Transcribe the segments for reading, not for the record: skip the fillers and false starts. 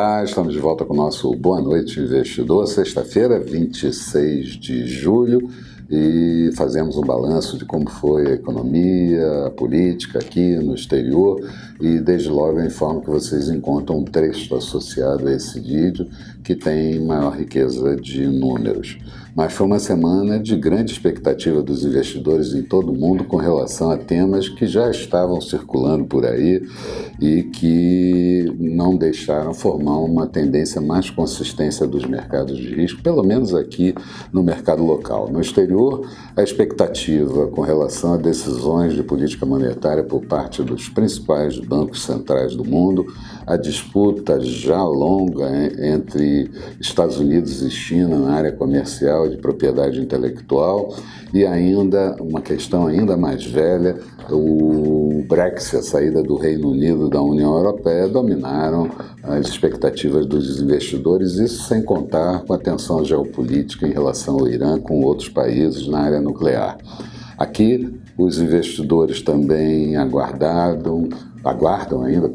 Olá, estamos de volta com o nosso Boa Noite Investidor, sexta-feira, 26 de julho, e fazemos um balanço de como foi a economia, a política aqui no exterior, e desde logo eu informo que vocês encontram um texto associado a esse vídeo que tem maior riqueza de números. Mas foi uma semana de grande expectativa dos investidores em todo o mundo com relação a temas que já estavam circulando por aí e que não deixaram formar uma tendência mais consistência dos mercados de risco, pelo menos aqui no mercado local. No exterior, a expectativa com relação a decisões de política monetária por parte dos principais bancos centrais do mundo, a disputa já longa entre Estados Unidos e China na área comercial de propriedade intelectual e ainda uma questão ainda mais velha, o Brexit, a saída do Reino Unido da União Europeia, dominaram as expectativas dos investidores, isso sem contar com a tensão geopolítica em relação ao Irã com outros países na área nuclear. Aqui, os investidores também aguardam ainda,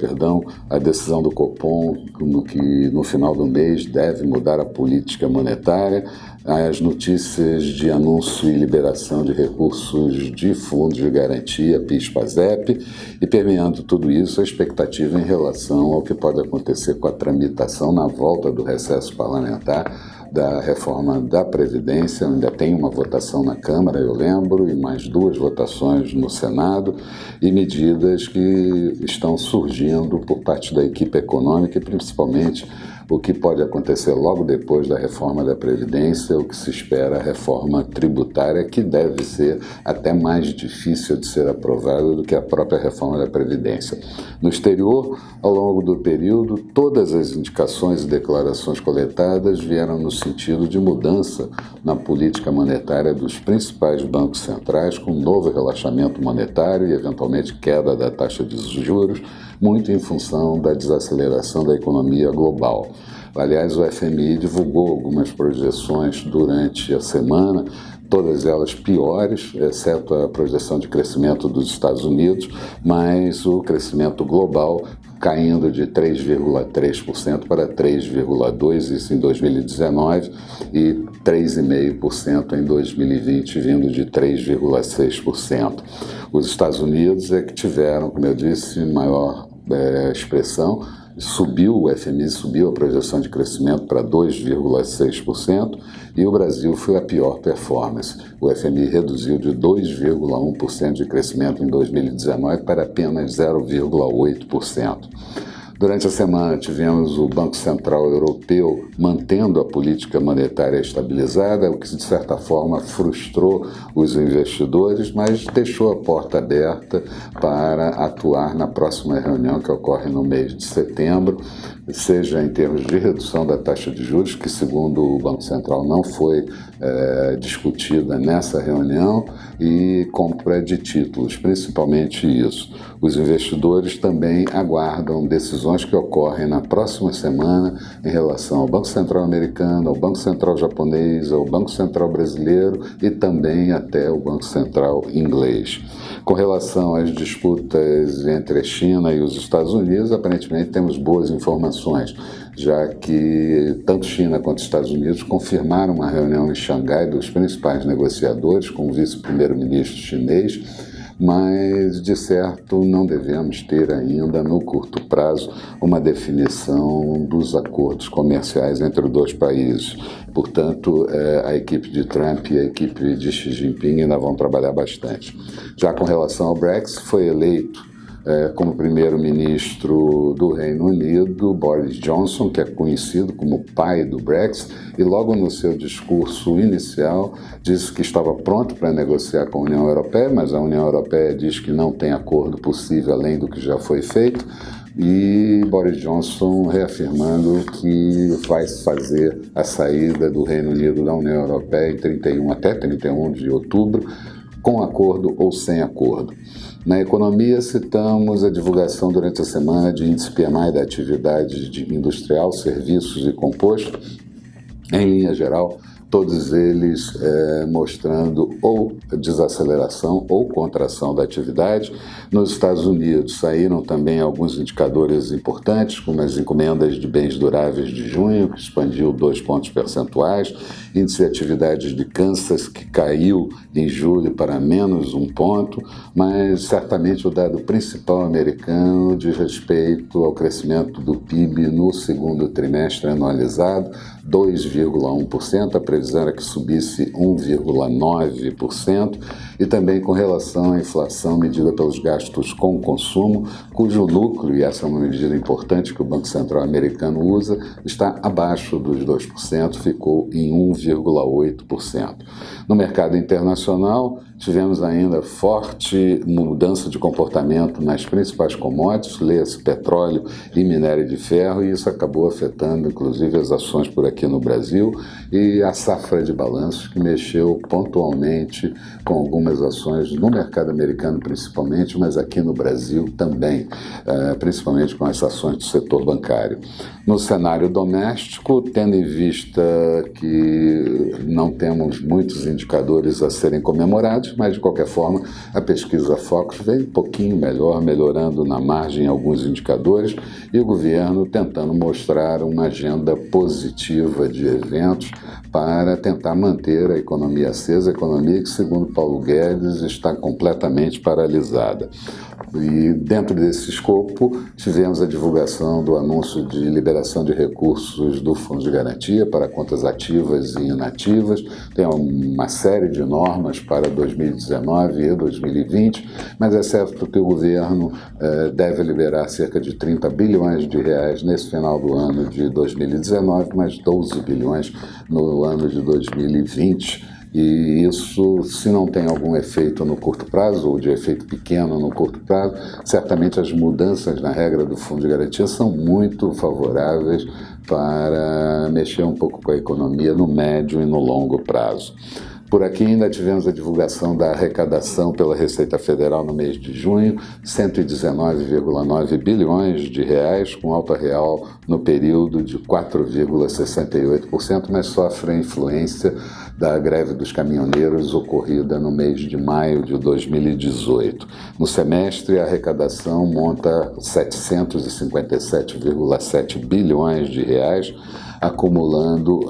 a decisão do Copom, que no final do mês deve mudar a política monetária, as notícias de anúncio e liberação de recursos de fundos de garantia, PIS/PASEP, e permeando tudo isso a expectativa em relação ao que pode acontecer com a tramitação na volta do recesso parlamentar da reforma da Previdência. Ainda tem uma votação na Câmara, eu lembro, e mais 2 votações no Senado, e medidas que estão surgindo por parte da equipe econômica e principalmente o que pode acontecer logo depois da reforma da Previdência, o que se espera a reforma tributária, que deve ser até mais difícil de ser aprovada do que a própria reforma da Previdência. No exterior, ao longo do período, todas as indicações e declarações coletadas vieram no sentido de mudança na política monetária dos principais bancos centrais, com um novo relaxamento monetário e, eventualmente, queda da taxa de juros, muito em função da desaceleração da economia global. Aliás, o FMI divulgou algumas projeções durante a semana, todas elas piores, exceto a projeção de crescimento dos Estados Unidos, mas o crescimento global caindo de 3,3% para 3,2%, isso em 2019, e 3,5% em 2020, vindo de 3,6%. Os Estados Unidos é que tiveram, como eu disse, maior expressão, o FMI subiu a projeção de crescimento para 2,6% e o Brasil foi a pior performance. O FMI reduziu de 2,1% de crescimento em 2019 para apenas 0,8%. Durante a semana tivemos o Banco Central Europeu mantendo a política monetária estabilizada, o que de certa forma frustrou os investidores, mas deixou a porta aberta para atuar na próxima reunião que ocorre no mês de setembro, seja em termos de redução da taxa de juros, que segundo o Banco Central não foi discutida nessa reunião, e compra de títulos, principalmente isso. Os investidores também aguardam decisões que ocorrem na próxima semana em relação ao Banco Central americano, ao Banco Central japonês, ao Banco Central brasileiro e também até o Banco Central inglês. Com relação às disputas entre a China e os Estados Unidos, aparentemente temos boas informações, já que tanto China quanto Estados Unidos confirmaram uma reunião em Xangai dos principais negociadores com o vice-primeiro-ministro chinês, mas, de certo, não devemos ter ainda, no curto prazo, uma definição dos acordos comerciais entre os 2 países. Portanto, a equipe de Trump e a equipe de Xi Jinping ainda vão trabalhar bastante. Já com relação ao Brexit, foi eleito como primeiro-ministro do Reino Unido, Boris Johnson, que é conhecido como o pai do Brexit, e logo no seu discurso inicial disse que estava pronto para negociar com a União Europeia, mas a União Europeia diz que não tem acordo possível além do que já foi feito, e Boris Johnson reafirmando que vai fazer a saída do Reino Unido da União Europeia até 31 de outubro, com acordo ou sem acordo. Na economia, citamos a divulgação durante a semana de índice PMI da atividade industrial, serviços e composto. Em linha geral, todos eles mostrando ou desaceleração ou contração da atividade. Nos Estados Unidos saíram também alguns indicadores importantes, como as encomendas de bens duráveis de junho, que expandiu 2 pontos percentuais, índice de atividades de Kansas, que caiu em julho para menos 1 ponto, mas certamente o dado principal americano diz respeito ao crescimento do PIB no segundo trimestre anualizado, 2,1%, a previsão era que subisse 1,9%, e também com relação à inflação medida pelos gastos com consumo, cujo núcleo, e essa é uma medida importante que o Banco Central americano usa, está abaixo dos 2%, ficou em 1,8%. No mercado internacional, tivemos ainda forte mudança de comportamento nas principais commodities, leia-se petróleo e minério de ferro, e isso acabou afetando, inclusive, as ações por aqui no Brasil e a safra de balanços, que mexeu pontualmente com algumas ações no mercado americano principalmente, mas aqui no Brasil também, principalmente com as ações do setor bancário. No cenário doméstico, tendo em vista que não temos muitos indicadores a serem comemorados, mas de qualquer forma a pesquisa Focus veio um pouquinho melhor, melhorando na margem alguns indicadores, e o governo tentando mostrar uma agenda positiva de eventos para tentar manter a economia acesa, a economia que, segundo Paulo Guedes, está completamente paralisada. E dentro desse escopo, tivemos a divulgação do anúncio de liberação de recursos do Fundo de Garantia para contas ativas e inativas. Tem uma série de normas para 2019 e 2020, mas é certo que o governo deve liberar cerca de 30 bilhões de reais nesse final do ano de 2019, mais 12 bilhões no ano de 2020. E isso, se não tem algum efeito no curto prazo, ou de efeito pequeno no curto prazo, certamente as mudanças na regra do Fundo de Garantia são muito favoráveis para mexer um pouco com a economia no médio e no longo prazo. Por aqui ainda tivemos a divulgação da arrecadação pela Receita Federal no mês de junho, 119,9 bilhões de reais, com alta real no período de 4,68%, mas sofre a influência da greve dos caminhoneiros ocorrida no mês de maio de 2018. No semestre, a arrecadação monta 757,7 bilhões de reais, acumulando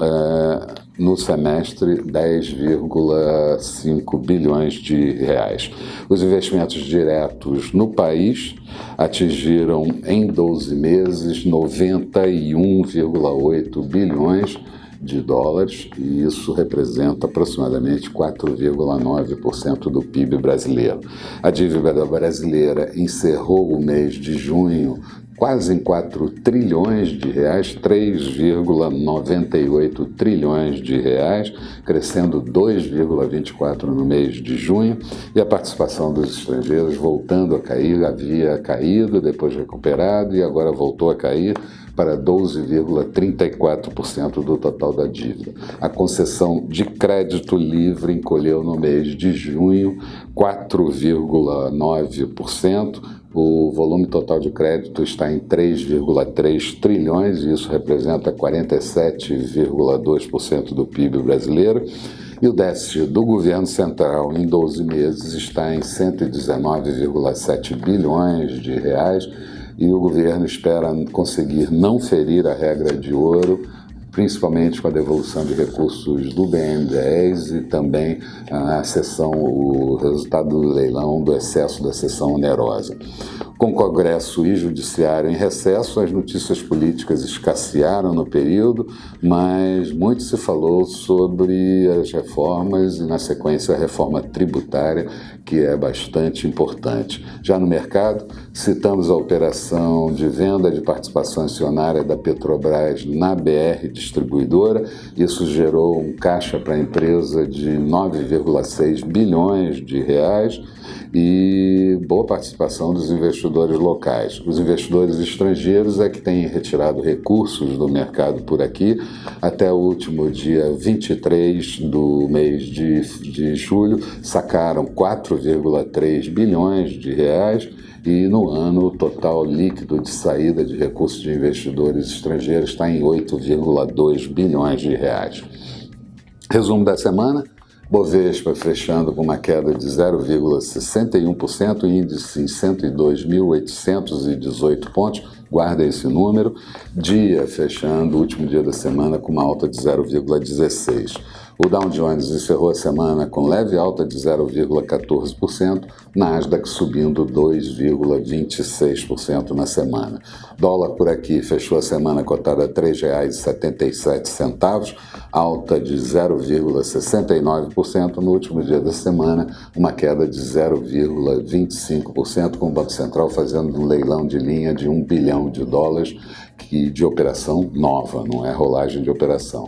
no semestre 10,5 bilhões de reais. Os investimentos diretos no país atingiram em 12 meses 91,8 bilhões de dólares, e isso representa aproximadamente 4,9% do PIB brasileiro. A dívida brasileira encerrou o mês de junho quase em 4 trilhões de reais, 3,98 trilhões de reais, crescendo 2,24% no mês de junho, e a participação dos estrangeiros voltando a cair, havia caído, depois recuperado e agora voltou a cair para 12,34% do total da dívida. A concessão de crédito livre encolheu no mês de junho 4,9%, o volume total de crédito está em 3,3 trilhões, e isso representa 47,2% do PIB brasileiro. E o déficit do governo central em 12 meses está em 119,7 bilhões de reais, e o governo espera conseguir não ferir a regra de ouro, principalmente com a devolução de recursos do BNDES e também o resultado do leilão do excesso da cessão onerosa. Com o Congresso e Judiciário em recesso, as notícias políticas escassearam no período, mas muito se falou sobre as reformas e, na sequência, a reforma tributária, que é bastante importante. Já no mercado, citamos a operação de venda de participação acionária da Petrobras na BR Distribuidora. Isso gerou um caixa para a empresa de 9,6 bilhões de reais e boa participação dos investidores locais. Os investidores estrangeiros é que têm retirado recursos do mercado por aqui. Até o último dia 23 do mês de julho, sacaram 4,3 bilhões de reais, e no ano o total líquido de saída de recursos de investidores estrangeiros está em 8,2 bilhões de reais. Resumo da semana: Bovespa fechando com uma queda de 0,61%, índice em 102.818 pontos, guarda esse número. Dia fechando, último dia da semana, com uma alta de 0,16%. O Dow Jones encerrou a semana com leve alta de 0,14%, Nasdaq subindo 2,26% na semana. Dólar por aqui fechou a semana cotada a R$ 3,77, alta de 0,69%. No último dia da semana, uma queda de 0,25%, com o Banco Central fazendo um leilão de linha de $1 bilhão de operação nova, não é rolagem de operação.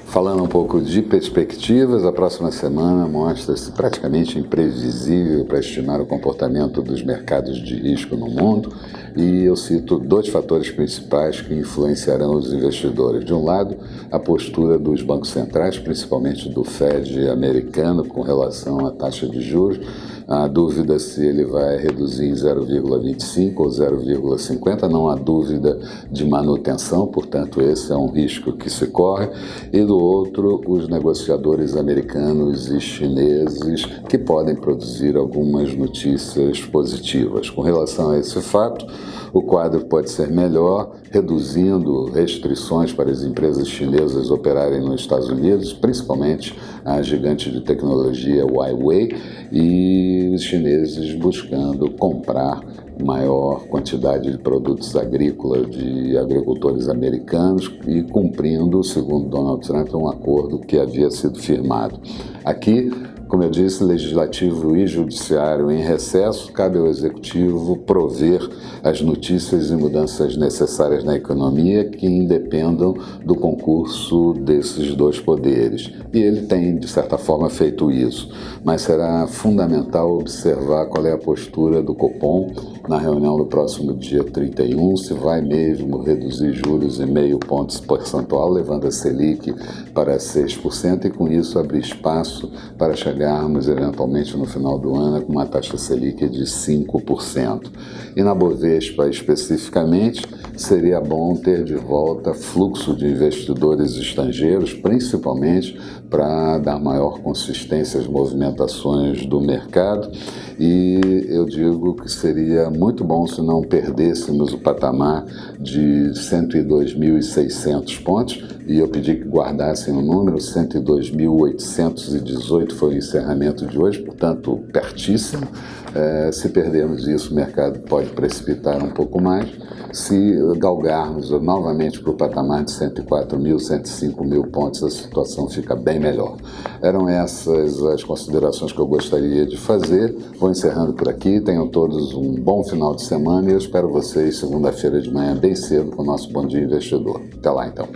Falando um pouco de perspectivas, a próxima semana mostra-se praticamente imprevisível para estimar o comportamento dos mercados de risco no mundo, e eu cito dois fatores principais que influenciarão os investidores. De um lado, a postura dos bancos centrais, principalmente do Fed americano, com relação à taxa de juros. A dúvida se ele vai reduzir em 0,25 ou 0,50, não há dúvida de manutenção, portanto esse é um risco que se corre. E do outro, os negociadores americanos e chineses, que podem produzir algumas notícias positivas. Com relação a esse fato, o quadro pode ser melhor, reduzindo restrições para as empresas chinesas operarem nos Estados Unidos, principalmente a gigante de tecnologia Huawei, e os chineses buscando comprar maior quantidade de produtos agrícolas de agricultores americanos e cumprindo, segundo Donald Trump, um acordo que havia sido firmado. Aqui, como eu disse, legislativo e judiciário em recesso, cabe ao executivo prover as notícias e mudanças necessárias na economia que independam do concurso desses dois poderes. E ele tem, de certa forma, feito isso. Mas será fundamental observar qual é a postura do Copom na reunião do próximo dia 31, se vai mesmo reduzir juros em 0,5 ponto percentual, levando a Selic para 6%, e com isso abrir espaço para chegarmos eventualmente no final do ano com uma taxa Selic de 5%. E na Bovespa especificamente, seria bom ter de volta fluxo de investidores estrangeiros, principalmente para dar maior consistência às movimentações do mercado, e eu digo que seria muito bom se não perdêssemos o patamar de 102.600 pontos, e eu pedi que guardassem o número. 102.818 foi o encerramento de hoje, portanto pertíssimo. Se perdermos isso, o mercado pode precipitar um pouco mais. Se galgarmos novamente para o patamar de 104.000, 105.000 pontos, a situação fica bem melhor. Eram essas as considerações que eu gostaria de fazer. Vou encerrando por aqui. Tenham todos um bom final de semana e eu espero vocês segunda-feira de manhã bem cedo com o nosso Bom Dia Investidor. Até lá, então.